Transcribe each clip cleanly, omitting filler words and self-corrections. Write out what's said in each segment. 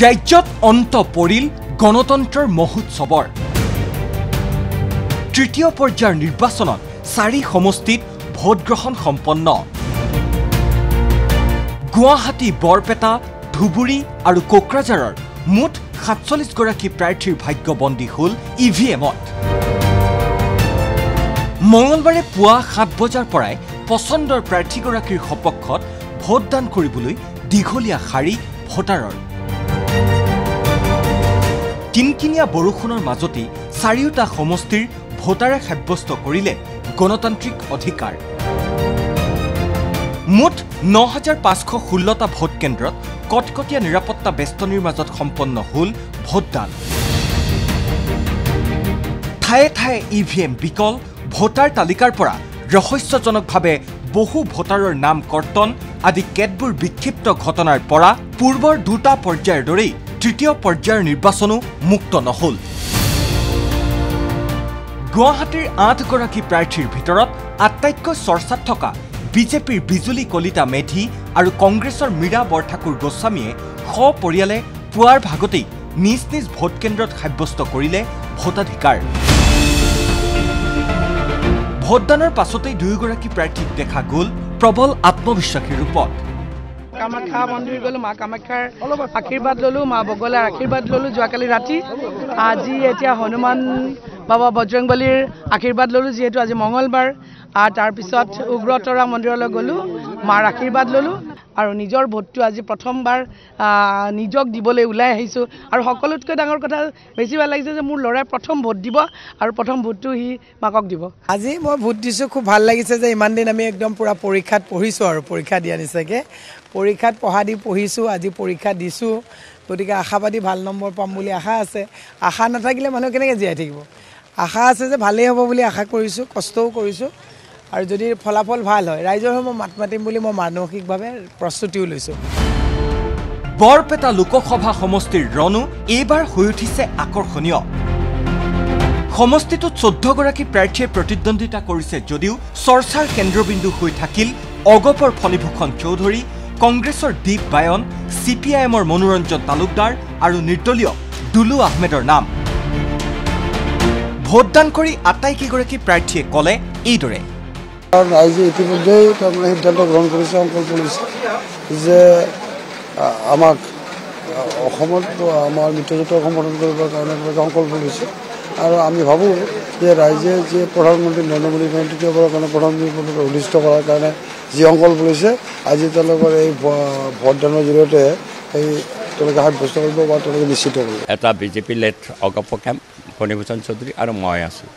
ৰাজ্যত অন্ত পৰিল গণতন্ত্ৰৰ মহোৎসৱৰ তৃতীয় পৰ্যায়ৰ নিৰ্বাচনত 4 সমষ্টিত ভোটগ্ৰহণ সম্পন্ন গুৱাহাটী বৰপেটা ধুবুৰী আৰু কোকৰাঝাৰৰ মুঠ 47 গৰাকী প্ৰাৰ্থীৰ ভাগ্যবন্দী হল ইভিএমত মঙলবাৰে পুৱা 7 বজাৰ পৰাই পছন্দৰ প্ৰাৰ্থীগৰাকীৰ সপক্ষত ভোটদান কৰিবলৈ দীঘলীয়া শাৰী ভোটাৰৰ কিনকিনিয়া বৰষুণৰ মাজতে 4টা সমষ্টিৰ ভোটাৰে সাব্যস্ত কৰিলে গণতান্ত্ৰিক অধিকাৰ মুঠ 9516টা ভোট কেন্দ্ৰত কটকটীয়া নিৰাপত্তা বেষ্টনীৰ মাজত সম্পন্ন হল ভোটদান ঠায়ে ঠায়ে ইভিএম বিকল ভোটাৰ তালিকাৰ পৰা ৰহস্যজনকভাৱে বহু ভোটাৰৰ নাম কৰ্তন আদি কেতবোৰ বিক্ষিপ্ত ঘটনাৰ পৰা পূৰ্বৰ 2টা পৰ্যায়ৰ দৰেই তৃতীয় পৰ্যায়ৰ নিৰ্বাচনো মুক্ত নহল গুৱাহাটীৰ 8 গৰাকী প্ৰাৰ্থীৰ ভিতৰত আটাইতকৈ চৰ্চাত থকা বিজেপিৰ বিজুলী কলিতা মেধি আৰু কংগ্ৰেছৰ মীৰা বৰঠাকুৰ গোস্বামীয়ে সপৰিয়ালে পুৱাৰ ভাগতেই নিজ নিজ ভোট কেন্দ্ৰত সাব্যস্ত কৰিলে ভোটাধিকাৰ ভোটদানৰ পাছতেই 2 গৰাকী প্ৰাৰ্থীক দেখা গ'ল প্ৰবল আত্মবিশ্বাসী ৰূপত কামাখ্যা মন্দিৰ গ'লো মা কামাখ্যাৰ আশীৰ্বাদ ল'লো মা বগলাৰ আশীৰ্বাদ ল'লো যোৱাকালি ৰাতি আজি এতিয়া হনুমান বাবা বজৰংবলীৰ আশীৰ্বাদ ল'লো যিহেতু আজি মঙলবাৰ আৰু তাৰপিছত উগ্ৰতৰা মন্দিৰলৈ গ'লো মাৰ আশীৰ্বাদ ল'লো আৰু নিজৰ ভোটটো আজি প্ৰথমবাৰ নিজক দিবলৈ ওলাই আহিছোঁ আৰু সকলোতকৈ ডাঙৰ কথা বেছি ভাল লাগিছে যে মোৰ ল'ৰাই প্ৰথম ভোট দিব আৰু প্ৰথম ভোটটো সি মাকক দিব আজি মই ভোট দিছোঁ খুব ভাল লাগিছে যে ইমান দিন আমি একদম পুৰা পৰীক্ষাত পঢ়িছোঁ আৰু পৰীক্ষা দিয়া নিচাকে পৰীক্ষাত পঢ়িছোঁ আজি পৰীক্ষা দিছোঁ গতিকে আশাবাদী ভাল নম্বৰ পাম বুলি আশা আছে আশা নাথাকিলে মানুহ কেনেকৈ জীয়াই থাকিব আশা আছে যে ভালেই হ'ব বুলি আশা কৰিছোঁ কষ্টও কৰিছোঁ আৰু যদি ফলাফল ভাল হয় ৰাইজৰ মই মাত মাতিম বুলি মই মানসিকভাৱে প্ৰস্তুতিও লৈছোঁ বৰপেটা লোকসভা সমষ্টিৰ ৰণো এইবাৰ হৈ উঠিছে আকৰ্ষণীয় সমষ্টিটোত 14 গৰাকী প্ৰাৰ্থীয়ে প্ৰতিদ্বন্দ্বিতা কৰিছে যদিও চৰ্চাৰ কেন্দ্ৰবিন্দু হৈ থাকিল অগপৰ ফণীভূষণ চৌধুৰী কংগ্ৰেছৰ দীপ বায়ন CPIMৰ মনোৰঞ্জন তালুকদাৰ আৰু নিৰ্দলীয় দুলু আহমেদৰ নাম ভোটদান কৰি আটাইকেইগৰাকী প্ৰাৰ্থীয়ে ক'লে এইদৰে ৰাইজে ইতিমধ্যেই তাৰমানে সিদ্ধান্ত গ্ৰহণ কৰিছে সংকল্প লৈছে যে আমাক অসমত আমাৰ মিত্ৰজোঁটক সমৰ্থন কৰিবৰ কাৰণে সংকল্প লৈছে আৰু আমি ভাবোঁ যে ৰাইজে যে প্ৰধানমন্ত্ৰী নৰেন্দ্ৰ মোদীক তৃতীয়বাৰৰ কাৰণে প্ৰধানমন্ত্ৰী পদত অধিষ্ঠিত কৰাৰ কাৰণে যি সংকল্প লৈছে আজি তেওঁলোকৰ এই ভোটদানৰ জৰিয়তে তেওঁলোকে সাব্যস্ত কৰিব বা তেওঁলোকে নিশ্চিত কৰিব এটা বিজেপি লেড অগপ কেম্প ফণীভূষণ চৌধুৰী আৰু মই আছোঁ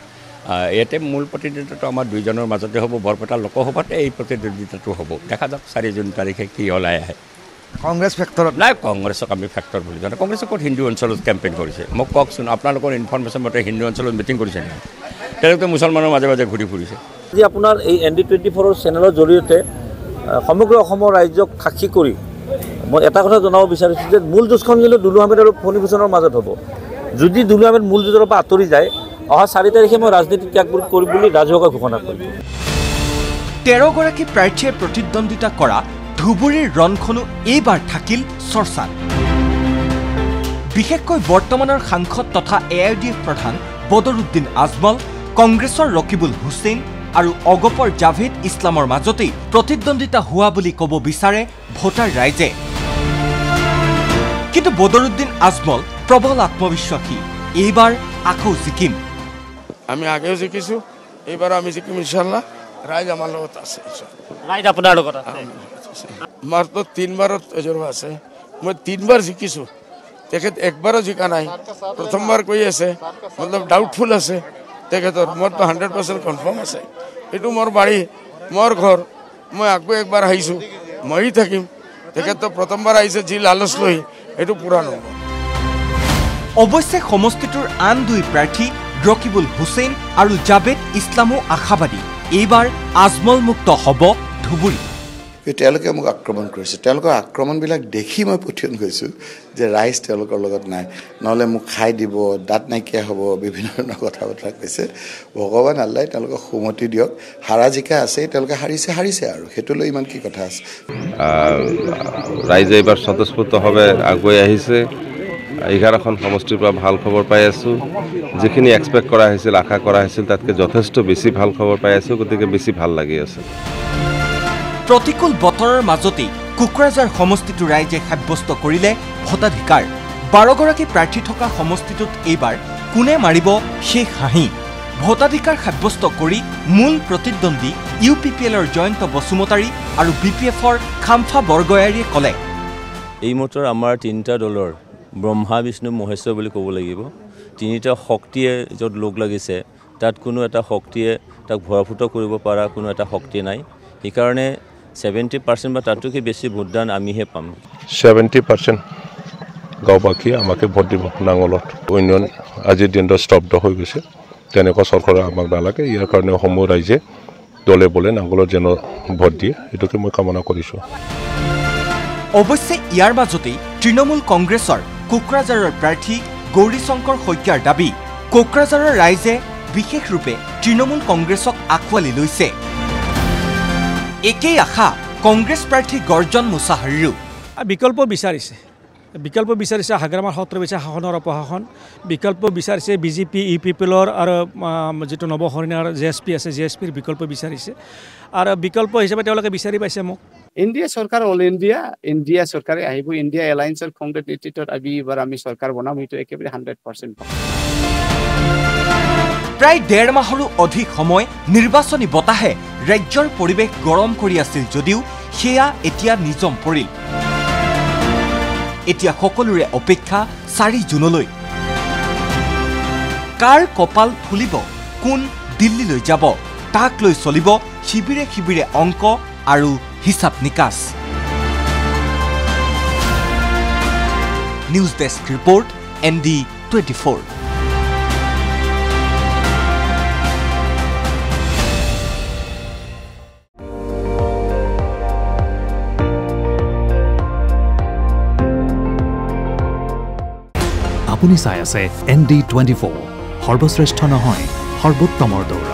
ইয়াতে মূল প্ৰতিদ্বন্দ্বিতাটো আমাৰ দুইজনৰ মাজতে হ'ব বৰপেটা লোকসভাতে এই প্ৰতিদ্বন্দ্বিতাটো হ'ব দেখা যাওক 4 জুন তাৰিখে কি ওলাই আহে কংগ্ৰেছ ফেক্টৰত নাই কংগ্ৰেছক আমি ফেক্টৰ বুলি জানো কংগ্ৰেছে ক'ত হিন্দু অঞ্চলত কেম্পেইন কৰিছে মোক কওকচোন আপোনালোকৰ ইনফৰমেশ্যন মতে হিন্দু অঞ্চলত মিটিং কৰিছে নেকি তেওঁলোকে মুছলমানৰ মাজে মাজে ঘূৰি ফুৰিছে আজি আপোনাৰ এই ND24 চেনেলৰ জৰিয়তে সমগ্ৰ অসমৰ ৰাজ্যক সাক্ষী কৰি মই এটা কথা জনাব বিচাৰিছোঁ যে মূল যুঁজখন কিন্তু দুলু আহমেদ আৰু ফণীভূষণৰ মাজত হ'ব যদি দুলু আহমেদ মূল যুঁজৰ পৰা আঁতৰি যায় অহা 4 তাৰিখে মই ৰাজনীতি ত্যাগ কৰিম বুলি ৰাজহুৱাকৈ ঘোষণা কৰিম 13 গৰাকী প্ৰাৰ্থীয়ে প্ৰতিদ্বন্দ্বিতা কৰা ধুবুৰীৰ ৰণখনো এইবাৰ থাকিল চৰ্চাত বিশেষকৈ বৰ্তমানৰ সাংসদ তথা AIDF প্ৰধান বদৰুদ্দিন আজমল কংগ্ৰেছৰ ৰকিবুল হুছেইন আৰু অগপৰ জাভেদ ইছলামৰ মাজতেই প্ৰতিদ্বন্দ্বিতা হোৱা বুলি ক'ব বিচাৰে ভোটাৰ ৰাইজে কিন্তু বদৰুদ্দিন আজমল প্ৰবল আত্মবিশ্বাসী এইবাৰ আকৌ জিকিম আমি আগেও জিকিছোঁ এইবাৰ আমি জিকিম ইনশাআল্লাহ ৰাইজ আমাৰ লগত আছে ৰাইজ আপোনাৰ লগত আছে মোৰ তো 3বাৰত তজৰবা আছে মই 3বাৰ জিকিছোঁ তেখেত একবাৰো জিকা নাই প্ৰথমবাৰ কৈ আছে মতলব ডাউটফুল আছে তেখেতৰ মোৰতো 100% কনফাৰ্ম আছে এইটো মোৰ বাৰী মোৰ ঘৰ মই আকৌ একবাৰ আহিছোঁ মই থাকিম তেখেত প্ৰথমবাৰ আহিছে যি লালচ লৈ এইটো পূৰা নহ'ব অৱশ্যে সমষ্টিটোৰ আন 2 প্ৰাৰ্থী ৰকিবুল হুছেইন আৰু জাভেদ ইছলামো আশাবাদী এইবাৰ আজমল মুক্ত হ'ব ধুবুৰী তেওঁলোকে মোক আক্ৰমণ কৰিছে তেওঁলোকৰ আক্ৰমণবিলাক দেখি মই পঠিয়ন গৈছোঁ যে ৰাইজ তেওঁলোকৰ লগত নাই নহ'লে মোক খাই দিব দাঁত নাইকিয়া হ'ব বিভিন্ন ধৰণৰ কথা বতৰা কৈছে ভগৱান আল্লাই তেওঁলোকক সুমতি দিয়ক হাৰা জিকা আছে তেওঁলোকে হাৰিছে আৰু সেইটো লৈ ইমান কি কথা আছে ৰাইজে এইবাৰ স্বতঃস্ফূৰ্তভাৱে আগুৱাই আহিছে 11খন সমষ্টিৰ পৰা ভাল খবৰ পাই আছোঁ যিখিনি এক্সপেক্ট কৰা হৈছিল আশা কৰা হৈছিল তাতকৈ যথেষ্ট বেছি ভাল খবৰ পাই আছোঁ গতিকে বেছি ভাল লাগি আছে প্ৰতিকূল বতৰৰ মাজতেই কোকৰাঝাৰ সমষ্টিটো ৰাইজে সাব্যস্ত কৰিলে ভোটাধিকাৰ 12গৰাকী প্ৰাৰ্থী থকা সমষ্টিটোত এইবাৰ কোনে মাৰিব সেই হাঁহি ভোটাধিকাৰ সাব্যস্ত কৰি মূল প্ৰতিদ্বন্দ্বী ইউপিপিএলৰ জয়ন্ত বসুমতাৰী আৰু বিপিএফৰ খাম্ফা বৰগয়াৰীয়ে ক'লে এই মতৰ আমাৰ তিনিটা দলৰ ব্ৰহ্মা বিষ্ণু মহেশ্বৰ বুলি ক'ব লাগিব তিনিটা শক্তিয়ে য'ত লগ লাগিছে তাত কোনো এটা শক্তিয়ে তাক ভৰাফুট কৰিব পৰা কোনো এটা শক্তি নাই সেইকাৰণে 70% বা তাতকৈ বেছি ভোটদান আমিহে পাম 70% গাঁওবাসীয়ে আমাকে ভোট দিব নাঙলত ইউনিয়ন আজিৰ দিনটো স্তব্ধ হৈ গৈছে তেনেকুৱা চৰকাৰ আমাক নালাগে ইয়াৰ কাৰণে সমূহ ৰাইজে দলে বলে নাঙলত যেন ভোট দিয়ে এইটোকে মই কামনা কৰিছোঁ অৱশ্যে ইয়াৰ মাজতেই তৃণমূল কংগ্ৰেছৰ কোকৰাঝাৰৰ প্ৰাৰ্থী গৌৰীশংকৰ শইকীয়াৰ দাবী কোকৰাঝাৰৰ ৰাইজে বিশেষ ৰূপে তৃণমূল কংগ্ৰেছক আঁকোৱালি লৈছে একেই আশা কংগ্ৰেছ প্ৰাৰ্থী গৰ্জন মুছাহাৰীৰো বিকল্প বিচাৰিছে হাগ্ৰামাৰ সত্ৰ বিচাৰ শাসনৰ অপশাসন বিকল্প বিচাৰিছে বিজেপি ইউপিপিএলৰ আৰু যিটো নৱহৰিণাৰ জেএছপি আছে জেএছপিৰ বিকল্প বিচাৰিছে আৰু বিকল্প হিচাপে তেওঁলোকে বিচাৰি পাইছে মোক ইণ্ডিয়া চৰকাৰ অল ইণ্ডিয়া চৰকাৰে আহিব ইণ্ডিয়া এলায়েন্সৰ কংগ্ৰেছ নেতৃত্বত এইবাৰ আমি চৰকাৰ বনাম সেইটো একেবাৰে 100% প্ৰায় 1.5 মাহৰো অধিক সময় নিৰ্বাচনী বতাহে ৰাজ্যৰ পৰিৱেশ গৰম কৰি আছিল যদিও সেয়া এতিয়া নিজম পৰিল এতিয়া সকলোৰে অপেক্ষা 4 জুনলৈ কাৰ কপাল ফুলিব কোন দিল্লীলৈ যাব তাক লৈ চলিব শিবিৰে শিবিৰে অংক আৰু হিচাপ নিকাচ নিউজ ডেস্ক ৰিপৰ্ট ND24 আপুনি চাই আছে ND24 সৰ্বশ্ৰেষ্ঠ নহয় সৰ্বোত্তমৰ দৌৰ